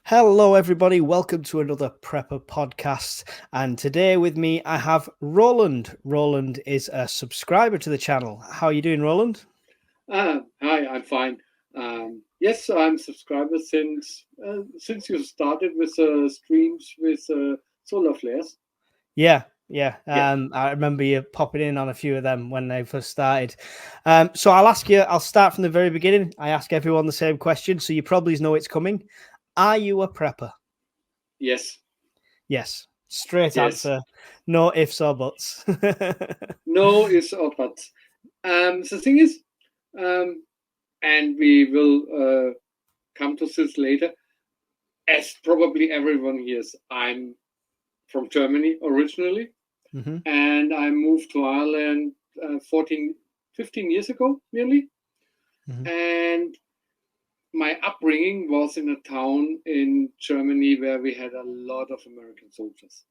Hello, everybody. Welcome to another Prepper podcast. And today with me, I have Roland. Roland is a subscriber to the channel. How are you doing, Roland? Hi, I'm fine. Yes, I'm subscriber since you started with streams with solar flares. Yeah. Yeah. I remember you popping in on a few of them when they first started. So I'll start from the very beginning. I ask everyone the same question, so you probably know it's coming. Are you a prepper? Yes. Yes. Straight Yes. answer. No ifs or buts. No is or buts. The thing is, um, and we will come to this later. As probably everyone hears, I'm from Germany originally, hmm and I moved to Ireland 15 years ago, nearly. hmm And my upbringing was in a town in Germany where we had a lot of American soldiers.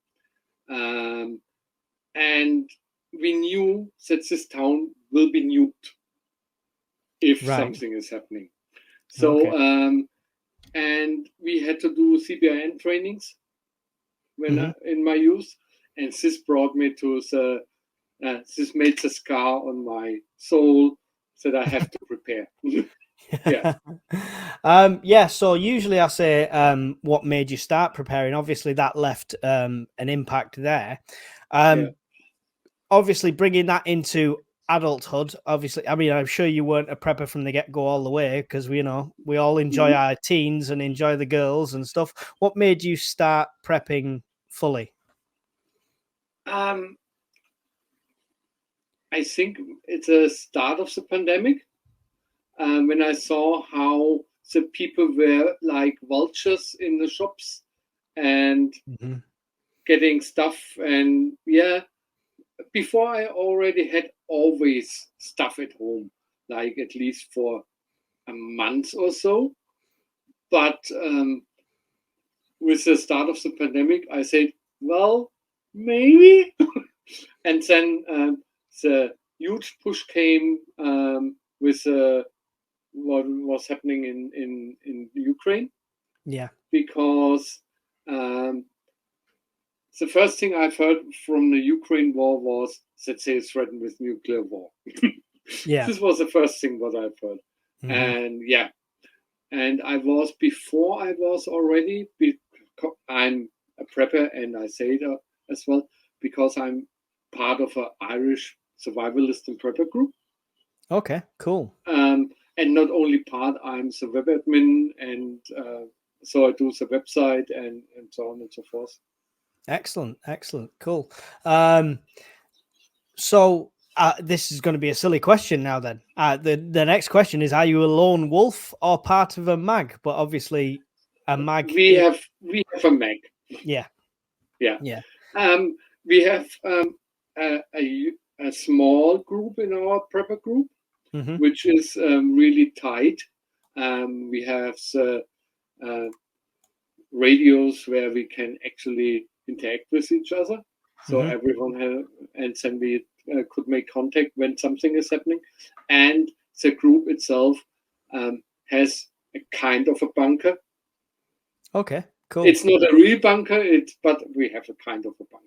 Um, and we knew that this town will be nuked if Right. something is happening. Okay. So, and we had to do CBRN trainings hmm in my youth. And this brought me to this made the scar on my soul that I have to prepare. Yeah. Yeah, so usually I say what made you start preparing. Obviously that left an impact there. Yeah. um Obviously bringing that into adulthood, obviously, I mean, I'm sure you weren't a prepper from the get-go all the way, because we all enjoy Mhm. our teens and enjoy the girls and stuff. What made you start prepping fully? Um, I think it's a start of the pandemic when I saw how the people were like vultures in the shops and hmm getting stuff. And yeah, before I already had always stuff at home, like at least for a month or so. But with the start of the pandemic, I said, well, maybe. And then the huge push came with what was happening in Ukraine Yeah. because um, the first thing I've heard from the Ukraine war was that they threatened with nuclear war. Yeah. This was the first thing what I've heard, hmm and yeah, and I was before I was already. I'm a prepper, and I say that as well because I'm part of an Irish survivalist and prepper group. Okay, cool. And not only part, I'm the web admin, and so I do the website and so on and so forth. Excellent, cool. So this is going to be a silly question now. Then the next question is: are you a lone wolf or part of a mag? But obviously, a mag. We have a Mac. Yeah, Yeah. yeah. Um, we have a small group in our prepper group, hmm which is really tight. We have the uh, radios where we can actually interact with each other. So hmm everyone has, and then we could make contact when something is happening. And the group itself has a kind of a bunker. Okay, cool. It's not a real bunker, but we have a kind of a bunker.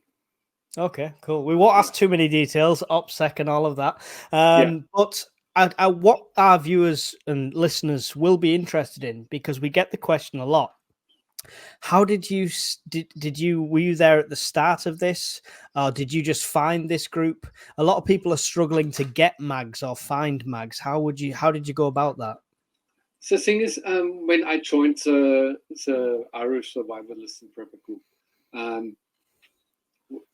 Okay, cool. We won't Yeah, ask too many details, OPSEC and all of that. yeah. But what our viewers and listeners will be interested in, because we get the question a lot. How did you did you were you there at the start of this, or did you just find this group? A lot of people are struggling to get mags or find mags. How did you go about that? The thing is, when I joined the Irish Survivalist and Prepper group, um,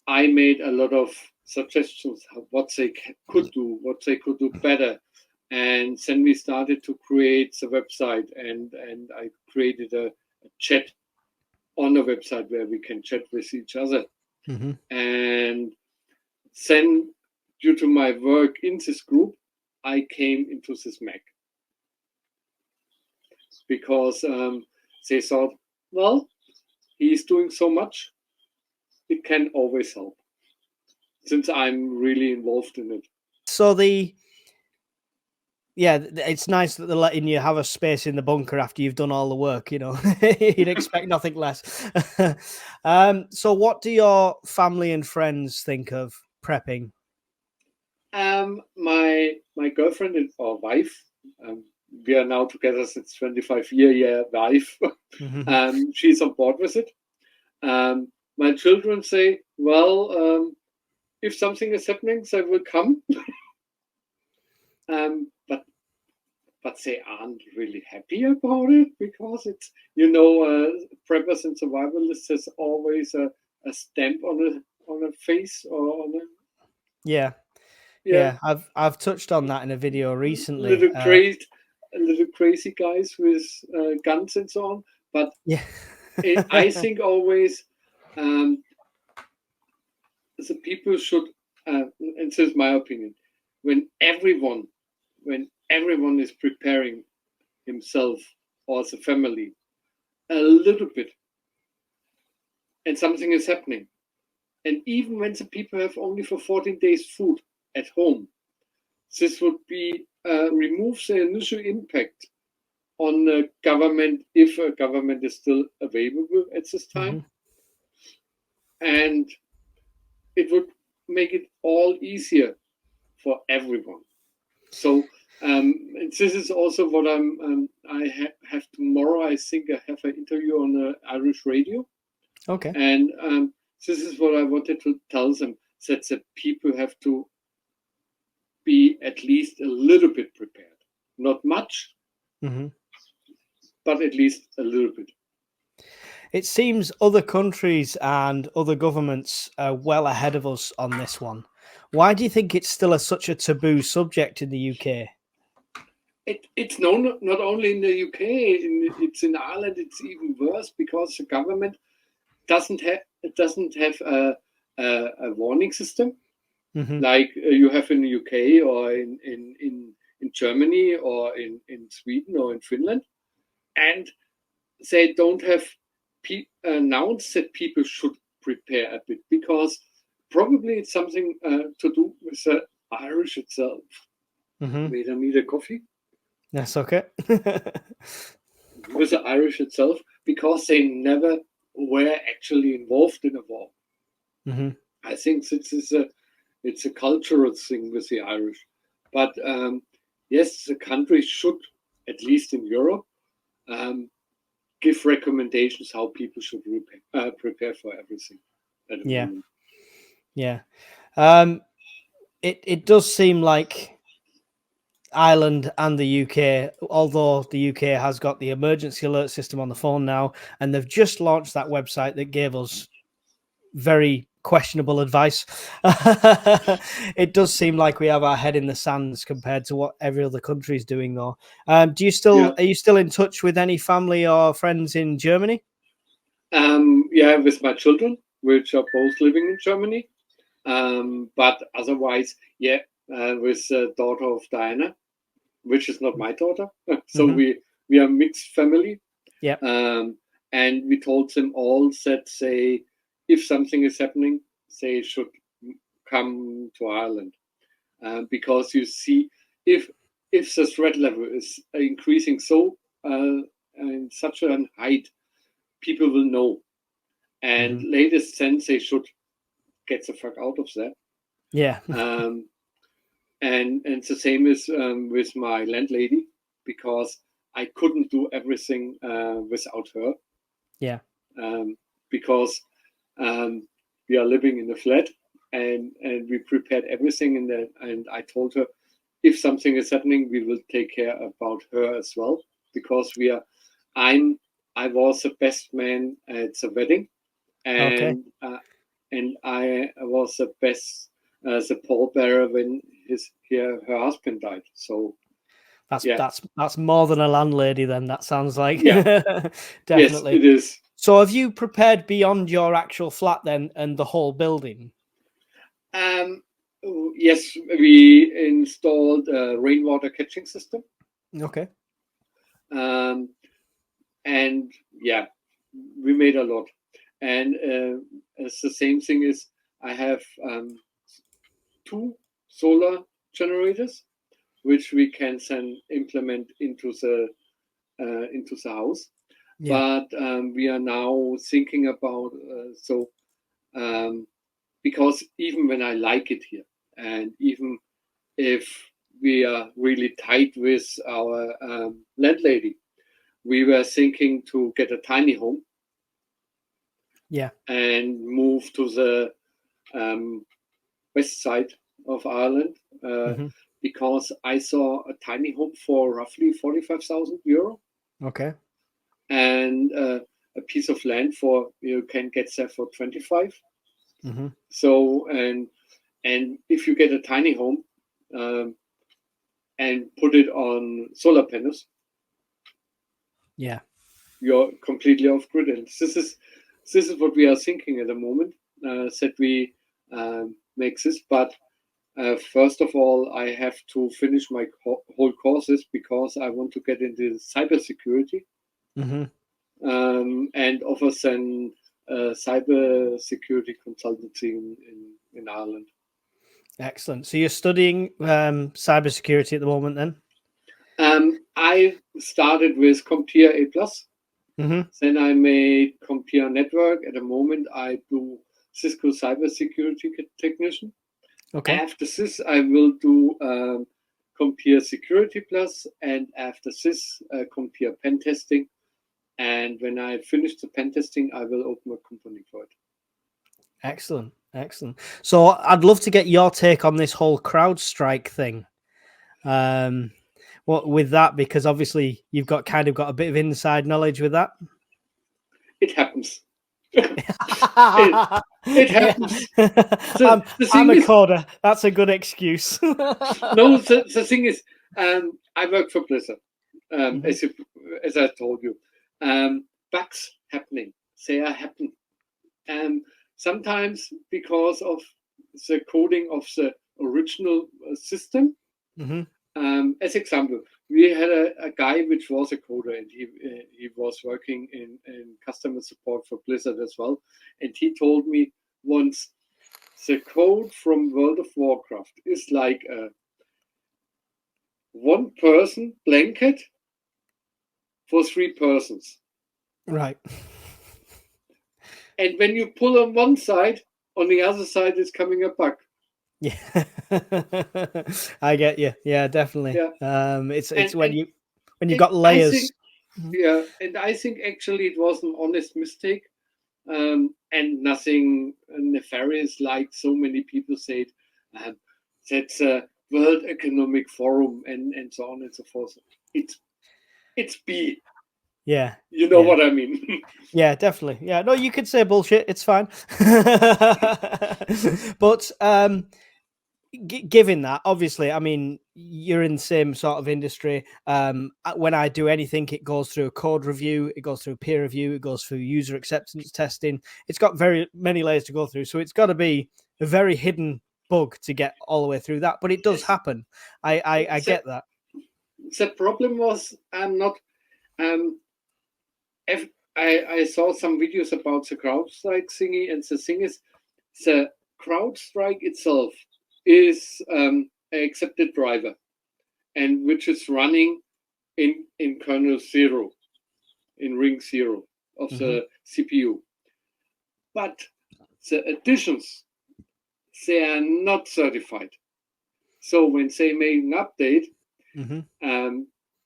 I made a lot of suggestions what they could do, what they could do better, and then we started to create the website, and I created a chat on the website where we can chat with each other, hmm and then due to my work in this group, I came into this Mac because they thought, well, he's doing so much, it can always help since I'm really involved in it. So Yeah, it's nice that they're letting you have a space in the bunker after you've done all the work. You'd expect nothing less. So what do your family and friends think of prepping? My girlfriend or wife, we are now together since 25 year wife. Mhm. She's on board with it. My children say, well, if something is happening, they will come. But they aren't really happy about it because it's preppers and survivalists has always a stamp on a face or on a Yeah, yeah yeah. I've touched on that in a video recently. little crazy little crazy guys with guns and so on. But Yeah. I think always um, the people should, and this is my opinion, when everyone when everyone is preparing himself or the family a little bit, and something is happening, and even when the people have only for 14 days food at home, this would be remove the initial impact on the government if a government is still available at this time, Mhm. and it would make it all easier for everyone. So this is also what have tomorrow. I think I have an interview on the Irish radio, Okay. and this is what I wanted to tell them, that the people have to be at least a little bit prepared. Not much, Mhm. but at least a little bit. It seems other countries and other governments are well ahead of us on this one. Why do you think it's still such a taboo subject in the UK? It's known not only in the UK, it's in Ireland. It's even worse because the government doesn't have a warning system Mhm. like you have in the UK or in Germany or in Sweden or in Finland, and they don't have announced that people should prepare a bit because probably it's something to do with the Irish itself. Mhm. Wait, I need a coffee. That's okay. With the Irish itself because they never were actually involved in a war. Mhm. I think it's a cultural thing with the Irish, but yes, the country should, at least in Europe, um, give recommendations how people should prepare for everything at the Yeah. moment. Yeah. Um, it does seem like Ireland and the UK, although the UK has got the emergency alert system on the phone now, and they've just launched that website that gave us very questionable advice. It does seem like we have our head in the sands compared to what every other country is doing, though. Yeah, Are you still in touch with any family or friends in Germany? yeah, with my children, which are both living in Germany, but otherwise, yeah, with the daughter of Diana, which is not my daughter. So Hmm. we are mixed family, Yeah. um, and we told them all that if something is happening, they should come to Ireland because you see if the threat level is increasing so in such a height, people will know, and Hmm. latest sense they should get the fuck out of there. Yeah. Um, and the same is with my landlady because I couldn't do everything without her Yeah. um, because we are living in a flat and we prepared everything in there, and I told her if something is happening we will take care about her as well because I'm I was the best man at the wedding, Okay. and I was the best the pallbearer when her husband died. So yeah, That's more than a landlady. Then that sounds like yeah, yes, definitely. it is. So, have you prepared beyond your actual flat then, and the whole building? Um, yes, we installed a rainwater catching system, Okay. um, and yeah, we made a lot. And it's the same thing is I have two solar generators, which we can then implement into the house. Yeah. But we are now thinking about because even when I like it here, and even if we are really tight with our landlady, we were thinking to get a tiny home. Yeah. And move to the west side of Ireland because I saw a tiny home for roughly 45,000 euro. Okay. And a piece of land for you can get there for 25. So and if you get a tiny home and put it on solar panels, yeah, you're completely off grid. And this is what we are thinking at the moment, that we make this. But first of all, I have to finish my whole courses because I want to get into cybersecurity. And offer then cyber security consultancy in Ireland. Excellent. So you're studying cybersecurity at the moment then? I started with CompTIA A+. Then I made CompTIA Network. At the moment, I do Cisco cybersecurity technician. Okay. After this, I will do CompTIA Security Plus, and after this, CompTIA Pen Testing. And when I finish the pen testing, I will open a company for it. Excellent. Excellent. So I'd love to get your take on this whole CrowdStrike thing. What with that, because obviously you've got a bit of inside knowledge with that. It happens. it happens. I'm a coder. That's a good excuse. No, the thing is, I work for Blizzard, as I told you. Bugs happening. They are happening. Sometimes because of the coding of the original system. As example, we had a guy which was a coder, and he was working in customer support for Blizzard as well. And he told me once, the code from World of Warcraft is like a one person blanket for three persons. Right. And when you pull on one side, on the other side is coming a bug. Yeah, I get you. Yeah, definitely. Yeah. It's when you got layers. And I think actually it was an honest mistake, and nothing nefarious like so many people said. That's a World Economic Forum and so on and so forth. It's B. Yeah. You know what I mean? Yeah, definitely. Yeah, no, you could say bullshit. It's fine. But given that, obviously, I mean, you're in the same sort of industry. When I do anything, it goes through a code review, it goes through peer review, it goes through user acceptance testing. It's got very many layers to go through. So it's got to be a very hidden bug to get all the way through that. But it does happen. I get that. The problem was I saw some videos about the CrowdStrike thingy, and the thing is, the CrowdStrike itself is an accepted driver, and which is running in kernel 0, in ring 0 of the CPU. But the additions, they are not certified. So when they make an update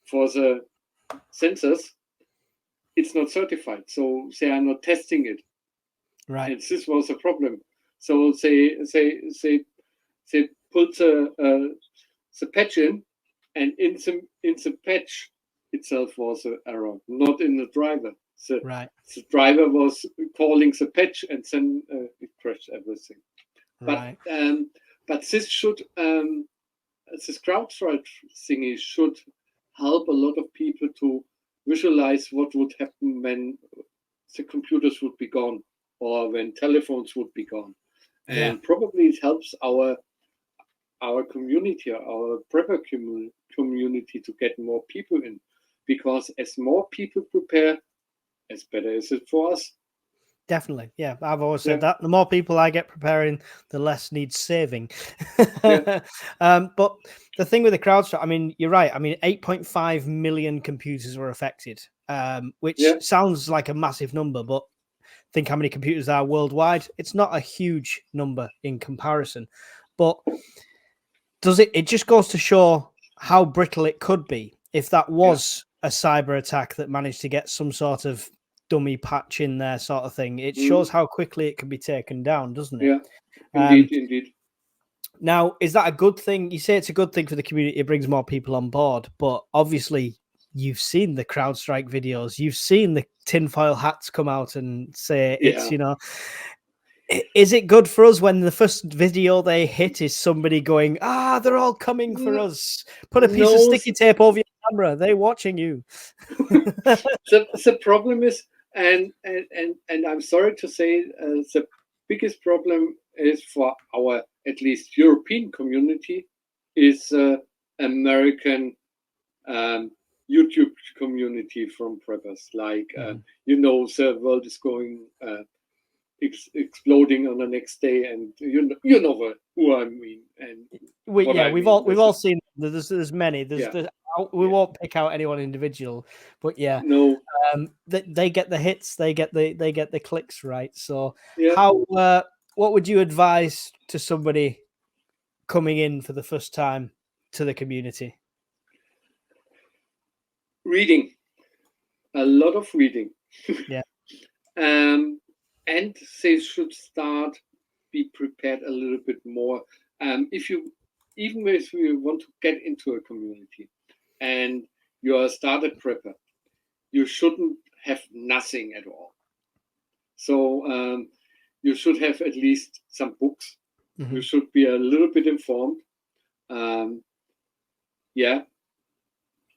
for the sensors, it's not certified, so they are not testing it. Right. And this was a problem. So they put the patch in, and in the patch itself was an error, not in the driver. The driver was calling the patch, and then it crashed everything. Right. But this should this CrowdStrike thingy should help a lot of people to visualize what would happen when the computers would be gone, or when telephones would be gone. And probably it helps our community, our prepper community, to get more people in, because as more people prepare, as better is it for us. Definitely. Yeah. I've always said that. The more people I get preparing, the less needs saving. But the thing with the CrowdStrike, I mean, you're right. I mean, 8.5 million computers were affected, which sounds like a massive number, but think how many computers are worldwide. It's not a huge number in comparison, but it just goes to show how brittle it could be if that was a cyber attack that managed to get some sort of dummy patch in there, sort of thing. It shows how quickly it can be taken down, doesn't it? Yeah, indeed. Now, is that a good thing? You say it's a good thing for the community. It brings more people on board, but obviously you've seen the CrowdStrike videos. You've seen the tinfoil hats come out and say it's, is it good for us when the first video they hit is somebody going, they're all coming for us. Put a piece of sticky tape over your camera. They're watching you. The problem is, and I'm sorry to say, the biggest problem is for our, at least European community, is American YouTube community from preppers. Like, the world is going exploding on the next day, and you know who I mean. And we've all seen. There's many. We won't pick out anyone individual, but they get the hits, they get the clicks, right? So what would you advise to somebody coming in for the first time to the community? Reading, a lot of reading. And they should be prepared a little bit more. If you want to get into a community and you're a starter prepper, you shouldn't have nothing at all. So you should have at least some books. You should be a little bit informed.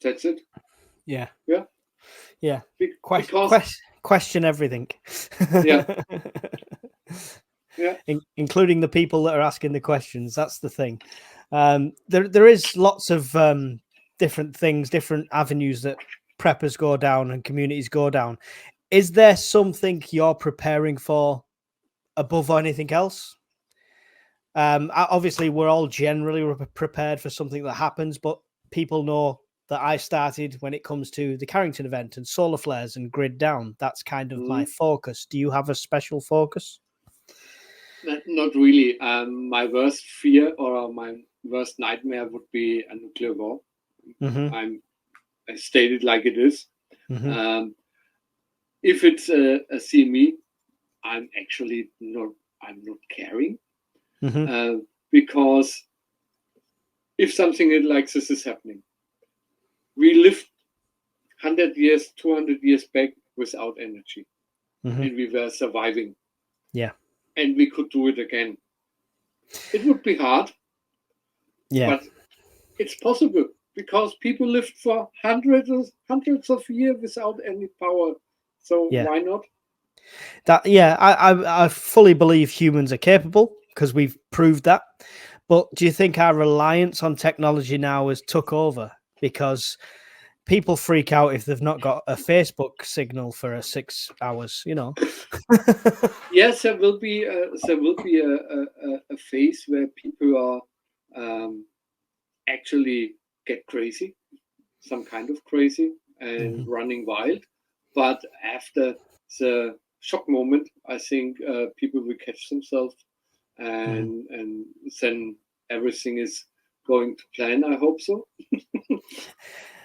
That's it. Yeah. Question everything. Including the people that are asking the questions. That's the thing. There is lots of different things, different avenues that preppers go down and communities go down. Is there something you're preparing for above anything else? Obviously, we're all generally prepared for something that happens, but people know that I started when it comes to the Carrington event and solar flares and grid down. That's kind of my focus. Do you have a special focus? Not really. My worst fear or my worst nightmare would be a nuclear war. I stated like it is. If it's a CME, I'm actually not caring, because if something like this is happening, we lived 100 years, 200 years back without energy, and we were surviving. And we could do it again. It would be hard, but it's possible because people lived for hundreds of years without any power. So why not? I fully believe humans are capable because we've proved that. But do you think our reliance on technology now has took over? Because people freak out if they've not got a Facebook signal for 6 hours, Yes, there will be a phase where people are actually get crazy, some kind of crazy, and running wild. But after the shock moment, I think people will catch themselves, and then everything is going to plan. I hope so.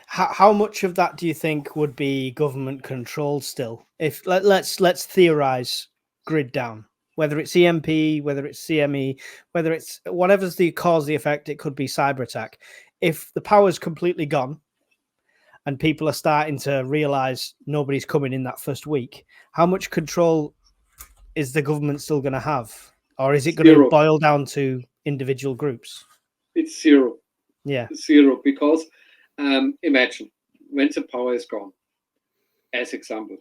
How much of that do you think would be government controlled still? If let's theorize grid down, whether it's EMP, whether it's CME, whether it's whatever's the cause, the effect, it could be cyber attack. If the power's completely gone and people are starting to realize nobody's coming in that first week, how much control is the government still going to have? Or is it going to boil down to individual groups? It's zero. Yeah. Zero, because imagine when the power is gone, as example,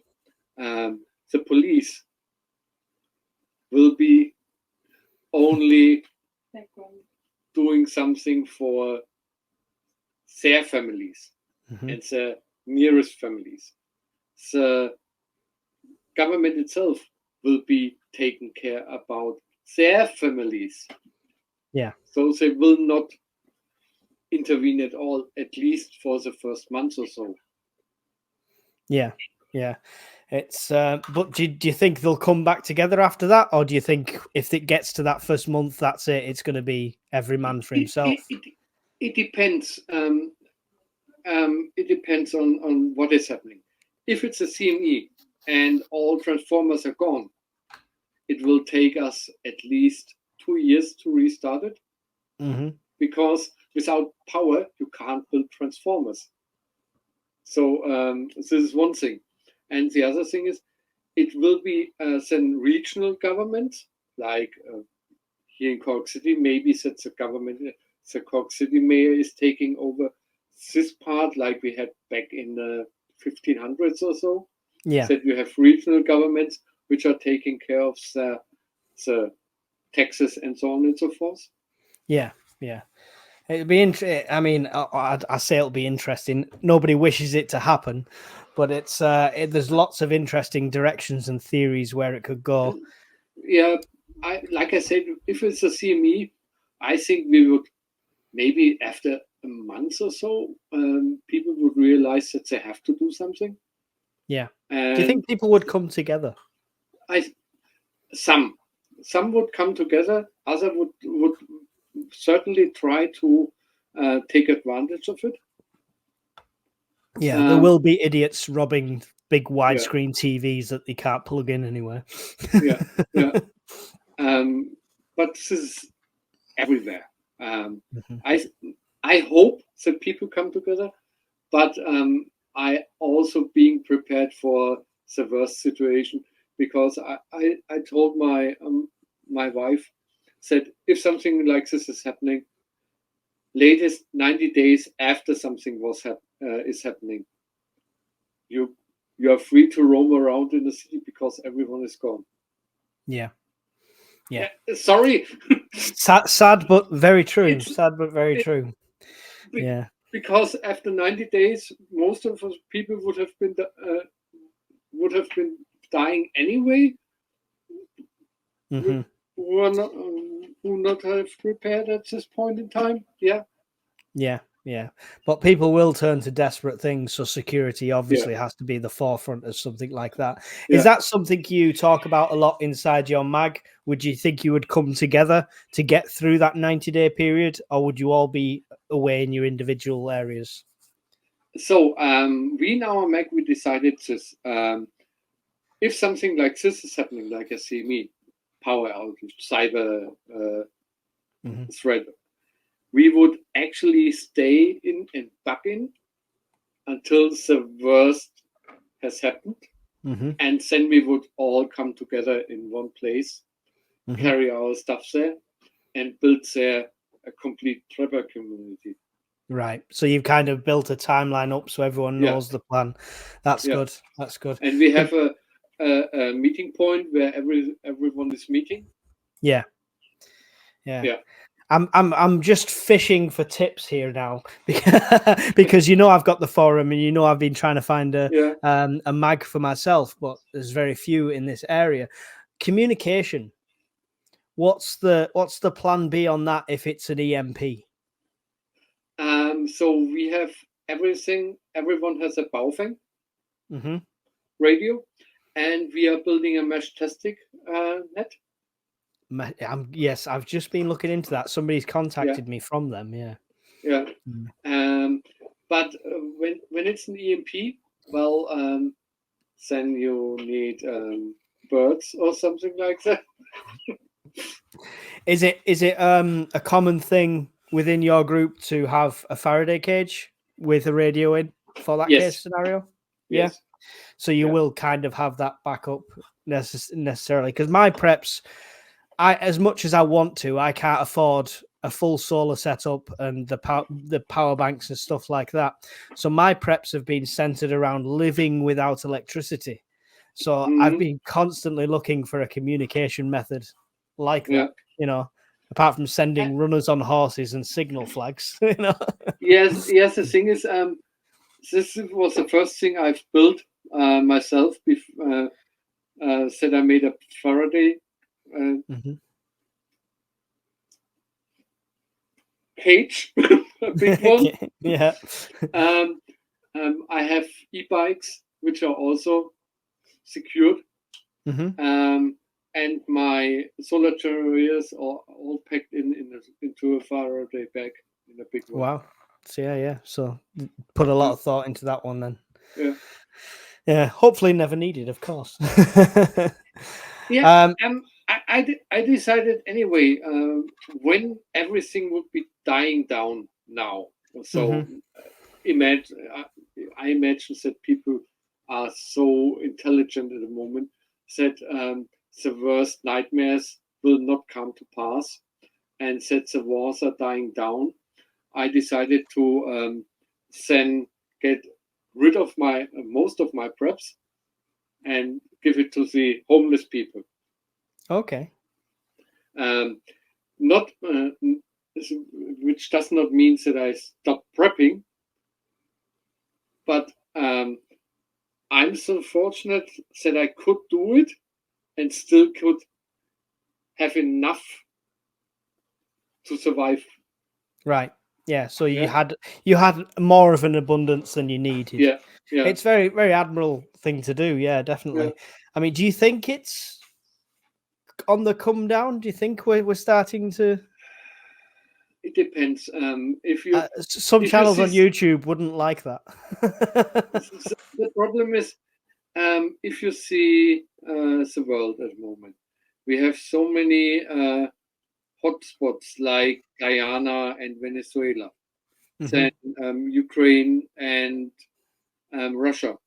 the police will be only doing something for their families and the nearest families. The government itself will be taken care about their families. Yeah. So they will not intervene at all, at least for the first month or so. Yeah. Yeah. It's but do you think they'll come back together after that, or do you think if it gets to that first month, that's it? It's going to be every man for himself. It depends. It depends on what is happening. If it's a CME and all transformers are gone, it will take us at least 2 years to restart it. Mm-hmm. Because without power, you can't build transformers. So this is one thing. And the other thing is, it will be then regional governments, like here in Cork City, maybe that the government, the Cork City mayor is taking over this part, like we had back in the 1500s or so. Yeah. That you have regional governments which are taking care of the taxes and so on and so forth. Yeah. Yeah. It'd be interesting. I mean, I say it'll be interesting. Nobody wishes it to happen, but it's there's lots of interesting directions and theories where it could go. Yeah, like I said, if it's a CME, I think we would maybe after a month or so, people would realize that they have to do something. Yeah. And do you think people would come together? Some would come together. Others would certainly try to take advantage of it. Yeah, there will be idiots robbing big widescreen TVs that they can't plug in anywhere. Yeah. But this is everywhere. I hope that people come together, but I also being prepared for the worst situation, because I told my wife, said if something like this is happening, latest 90 days after something is happening, you are free to roam around in the city because everyone is gone. Yeah. Sorry. sad but very true. Sad but very true. Yeah. Because after 90 days, most of us people would have been dying anyway. Mm-hmm. Who not have prepared at this point in time. Yeah. But people will turn to desperate things, so security obviously has to be the forefront of something like that. Is that something you talk about a lot inside your mag? Would you think you would come together to get through that 90-day period, or would you all be away in your individual areas? So we in our mag, we decided this, if something like this is happening, like a CME, power outage, cyber threat, we would actually stay in and bug in until the worst has happened. And then we would all come together in one place, carry our stuff there, and build there a complete prepper community. Right. So you've kind of built a timeline up so everyone knows the plan. That's good. That's good. And we have a meeting point where everyone is meeting. Yeah. I'm just fishing for tips here now because I've got the forum and I've been trying to find a mag for myself, but there's very few in this area. Communication. What's the plan B on that if it's an EMP? So we have everything. Everyone has a Baufeng radio, and we are building a mesh testing net. Yes, I've just been looking into that. Somebody's contacted me from them. But when it's an EMP, well, then you need birds or something like that. Is it a common thing within your group to have a Faraday cage with a radio in for that case scenario? Yes. So you will kind of have that backup necessarily, because my preps, as much as I want to, I can't afford a full solar setup and the power banks and stuff like that. So my preps have been centered around living without electricity. So I've been constantly looking for a communication method like that, apart from sending runners on horses and signal flags. Yes. The thing is, this was the first thing I've built myself said I made a Faraday cage, a big one. Yeah. I have e-bikes which are also secured, and my solar generators are all packed into a Faraday bag in a big one. Wow. So yeah. So put a lot of thought into that one then. Yeah. Yeah. Hopefully never needed, of course. Yeah. I decided anyway when everything would be dying down now. So I imagine that people are so intelligent at the moment that the worst nightmares will not come to pass, and that the wars are dying down. I decided to then get rid of my most of my preps and give it to the homeless people. Okay. Not which does not mean that I stop prepping, but I'm so fortunate that I could do it and still could have enough to survive. Right. Yeah. So you had more of an abundance than you needed. Yeah. It's very, very admirable thing to do. Yeah, definitely. Yeah. I mean, do you think it's on the come down? Do you think we're starting to? It depends. If you some channels on YouTube wouldn't like that. The problem is if you see the world at the moment, we have so many hotspots like Guyana and Venezuela, then Ukraine and Russia,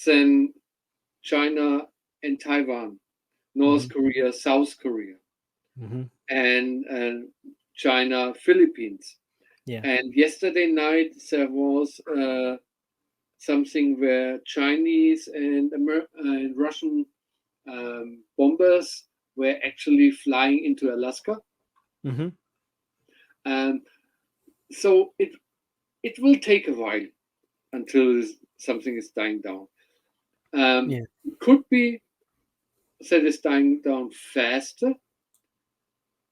then China and Taiwan, North Korea, South Korea, and China, Philippines. Yeah. And yesterday night there was something where Chinese and Russian bombers were actually flying into Alaska. So it will take a while until something is dying down. It could be that it's dying down faster,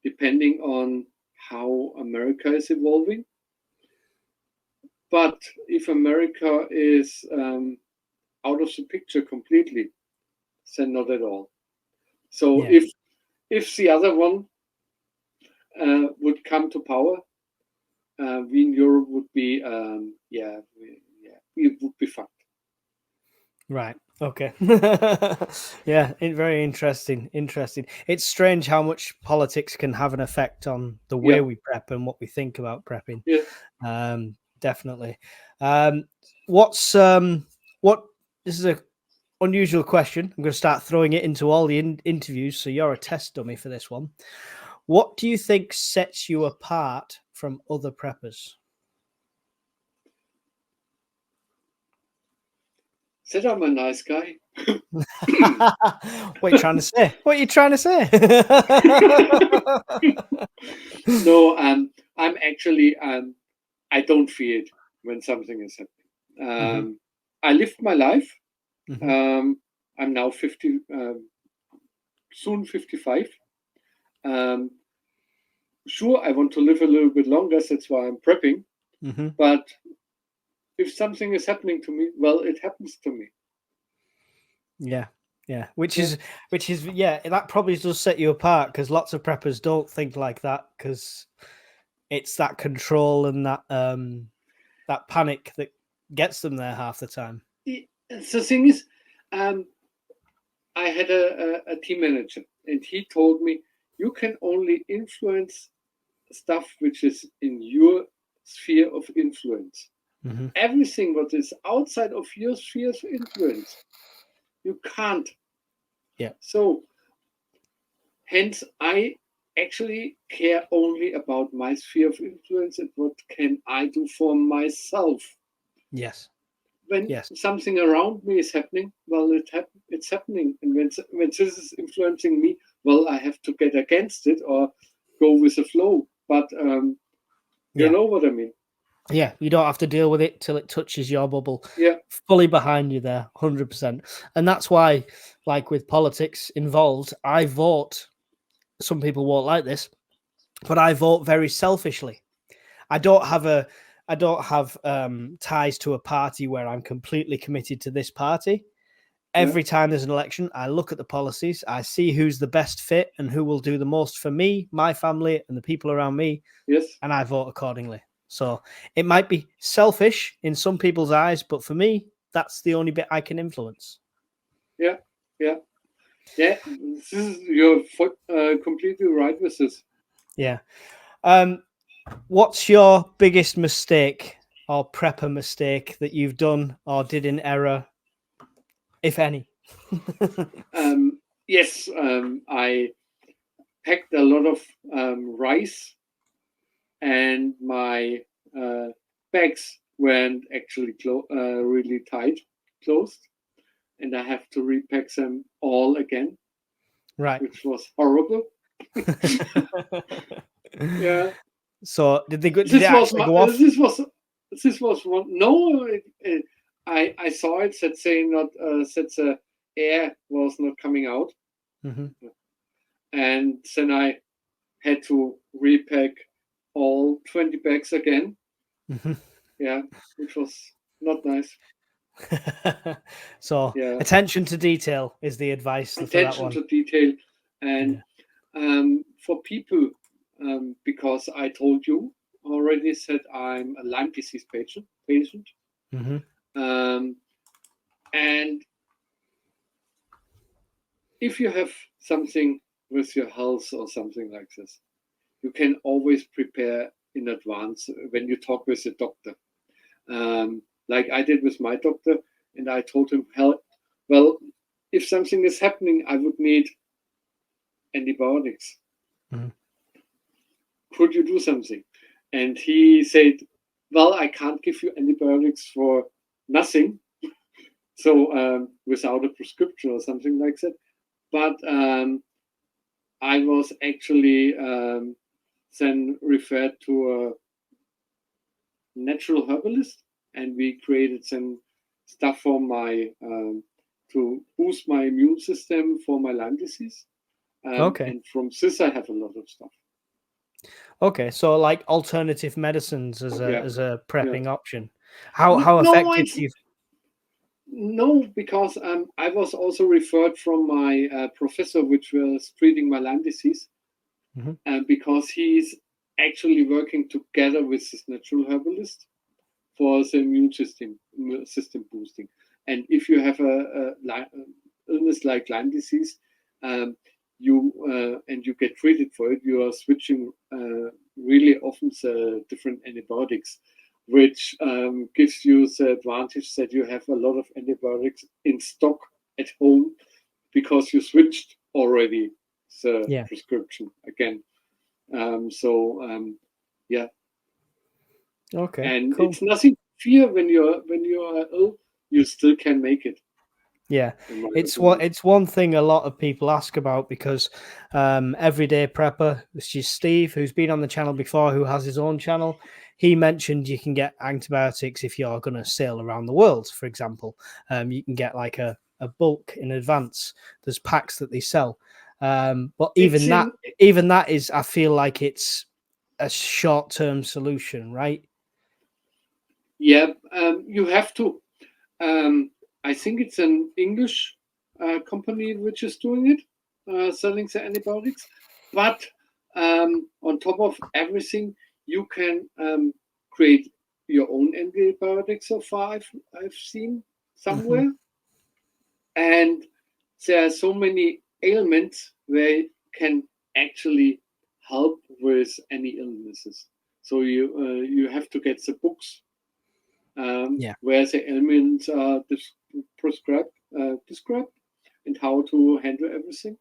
depending on how America is evolving. But if America is out of the picture completely, then not at all. So if the other one would come to power, we in Europe would be we would be fucked. Right. Okay. Yeah. Very interesting. Interesting. It's strange how much politics can have an effect on the way we prep and what we think about prepping. Yeah. Definitely. What? This is a unusual question. I'm going to start throwing it into all the interviews, so you're a test dummy for this one. What do you think sets you apart from other preppers? Said I'm a nice guy. What are you trying to say? What are you trying to say? No, I'm actually I don't fear it when something is happening. I lived my life. I'm now 50, soon 55. Sure, I want to live a little bit longer. That's why I'm prepping. But if something is happening to me, well, it happens to me. Yeah. Which is that probably does set you apart, because lots of preppers don't think like that, because it's that control and that that panic that gets them there half the time. The thing is, I had a team manager, and he told me, you can only influence stuff which is in your sphere of influence. Everything what is outside of your sphere of influence, you can't. Yeah. So hence I actually care only about my sphere of influence and what can I do for myself. Yes. When something around me is happening, well, it's happening. And when this is influencing me, well, I have to get against it or go with the flow. But you know what I mean? Yeah, you don't have to deal with it till it touches your bubble. Yeah. Fully behind you there, 100%. And that's why, like with politics involved, I vote. Some people won't like this, but I vote very selfishly. I don't have ties to a party where I'm completely committed to this party. Every time there's an election, I look at the policies, I see who's the best fit and who will do the most for me, my family, and the people around me, Yes. and I vote accordingly. So it might be selfish in some people's eyes, but for me, that's the only bit I can influence. Yeah. Yeah. Yeah. You're completely right with this. Yeah. What's your biggest mistake or prepper mistake that you've done or did in error, if any? Yes, I packed a lot of rice, and my bags weren't actually really tight closed, and I have to repack them all again, Right. which was horrible. Yeah. So did they go? Did This it was actually go off? this was one. No, I saw it that saying not that the air was not coming out, and then I had to repack all 20 bags again. Yeah, which was not nice. So Yeah, attention to detail is the advice for that attention one. to detail, and for people, because I told you already that I'm a Lyme disease patient, and if you have something with your health or something like this, you can always prepare in advance when you talk with the doctor. Like I did with my doctor, and I told him, well, if something is happening, I would need antibiotics. Could you do something? And he said, well, I can't give you antibiotics for nothing. So without a prescription or something like that. But I was actually then referred to a natural herbalist, and we created some stuff for my to boost my immune system for my Lyme disease. Okay. And from this, I have a lot of stuff. Okay, so like alternative medicines as a prepping option. How No, effective do you? No, because I was also referred from my professor, which was treating my Lyme disease, because he's actually working together with this natural herbalist for the immune system boosting. And if you have a illness like Lyme disease, you get treated for it, you are switching really often the different antibiotics, which gives you the advantage that you have a lot of antibiotics in stock at home because you switched already the prescription again. Yeah. Okay. And cool. it's nothing to fear when you are ill. You still can make it. Yeah, it's one thing a lot of people ask about because everyday prepper, which is Steve, who's been on the channel before, who has his own channel, he mentioned you can get antibiotics if you're going to sail around the world, for example. You can get like a bulk in advance. There's packs that they sell, but even that is, I feel like it's a short-term solution, right? Yeah, you have to. I think it's an English company which is doing it, selling the antibiotics. But on top of everything, you can create your own antibiotics. So far, I've seen somewhere, and there are so many ailments where it can actually help with any illnesses. So you have to get the books where the ailments are described and how to handle everything.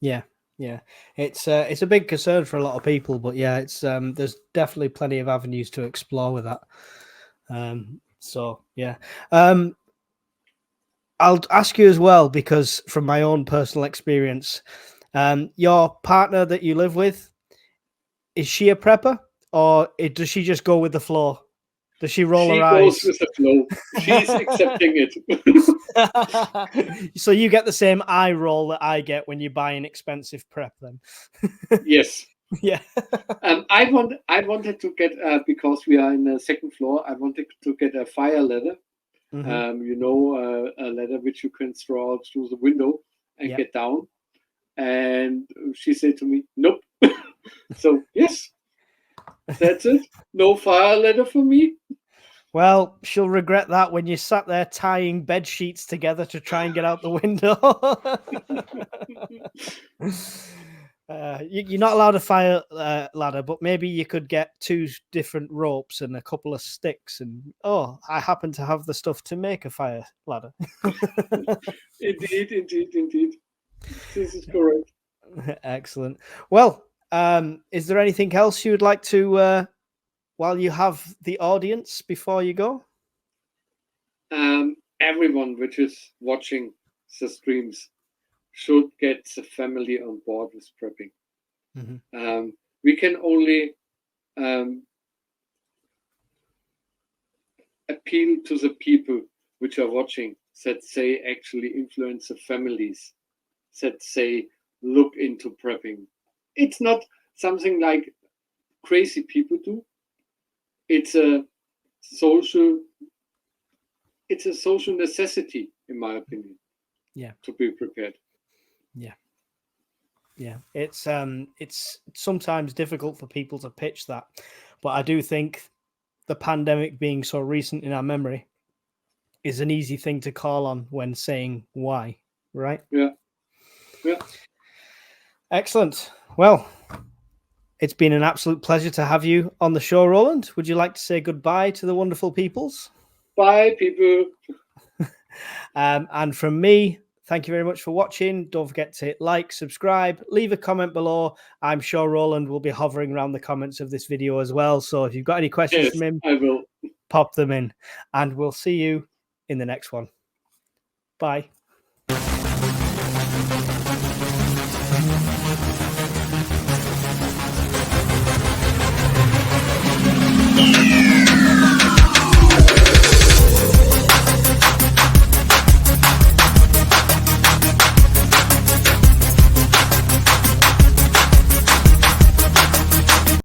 Yeah, it's a big concern for a lot of people, but yeah, it's there's definitely plenty of avenues to explore with that. So yeah, I'll ask you as well because from my own personal experience, your partner that you live with, is she a prepper or does she just go with the flow? Does she roll She her goes eyes? with the flow. She's accepting it. So you get the same eye roll that I get when you buy an expensive prep, then? Yes. Yeah. I wanted to get because we are in the second floor. I wanted to get a fire ladder. Mm-hmm. A ladder which you can throw out through the window and get down. And she said to me, "Nope." So yes, that's it. No fire ladder for me. Well, she'll regret that when you sat there tying bed sheets together to try and get out the window. You're not allowed a fire ladder, but maybe you could get 2 different ropes and a couple of sticks. And I happen to have the stuff to make a fire ladder. Indeed. This is correct. Excellent. Well, is there anything else you would like to, while you have the audience, before you go? Everyone which is watching the streams should get the family on board with prepping. Mm-hmm. We can only appeal to the people which are watching that they actually influence the families, that they look into prepping. It's not something like crazy people do. It's a social necessity, in my opinion. Yeah. To be prepared. Yeah. It's sometimes difficult for people to pitch that, but I do think the pandemic being so recent in our memory is an easy thing to call on when saying why, right? Yeah. Excellent. Well, it's been an absolute pleasure to have you on the show, Roland. Would you like to say goodbye to the wonderful peoples? Bye, people. And from me, thank you very much for watching. Don't forget to hit like, subscribe, leave a comment below. I'm sure Roland will be hovering around the comments of this video as well. So if you've got any questions from him, I will pop them in. And we'll see you in the next one. Bye. Yeah.